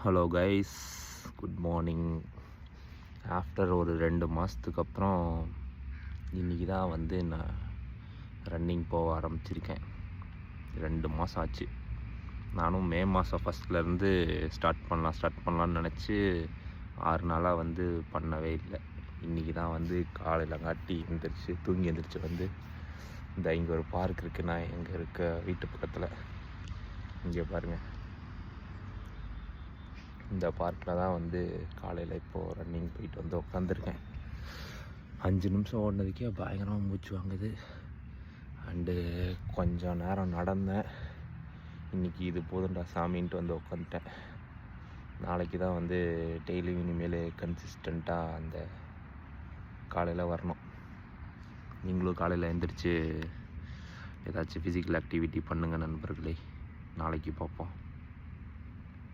Hello guys, good morning. After ஒரு 2 மாதத்துக்கு அப்புறம் இன்றைக்கி தான் வந்து நான் ரன்னிங் போக ஆரம்பிச்சிருக்கேன். 2 மாதம் ஆச்சு. நானும் மே மாதம் ஃபஸ்ட்லேருந்து ஸ்டார்ட் பண்ணலான்னு நினச்சி 6 நாளாக வந்து பண்ணவே இல்லை. இன்றைக்கி தான் வந்து காலையிலங்காட்டி தூங்கி எழுந்திரிச்சு வந்து இங்கே ஒரு பார்க் இருக்குது. நான் எங்கே இருக்க வீட்டு பக்கத்தில் இங்கே பாருங்கள், இந்த பார்க்கில் தான் வந்து காலையில் இப்போது ரன்னிங் போயிட்டு வந்து உட்காந்துருக்கேன். 5 நிமிஷம் ஓடினதுக்கே பயங்கரமாக மூச்சு வாங்குது. அண்டு கொஞ்சம் நேரம் நடந்தேன். இன்றைக்கி இது போதுண்டா சாமின்ட்டு வந்து உட்காந்துட்டேன். நாளைக்கு தான் வந்து டெய்லியும் இனிமேல் கன்சிஸ்டண்ட்டாக அந்த காலையில் வரணும். நீங்களும் காலையில் எழுந்திரிச்சு ஏதாச்சும் ஃபிசிக்கல் ஆக்டிவிட்டி பண்ணுங்கள் நண்பர்களே. நாளைக்கு பார்ப்போம்.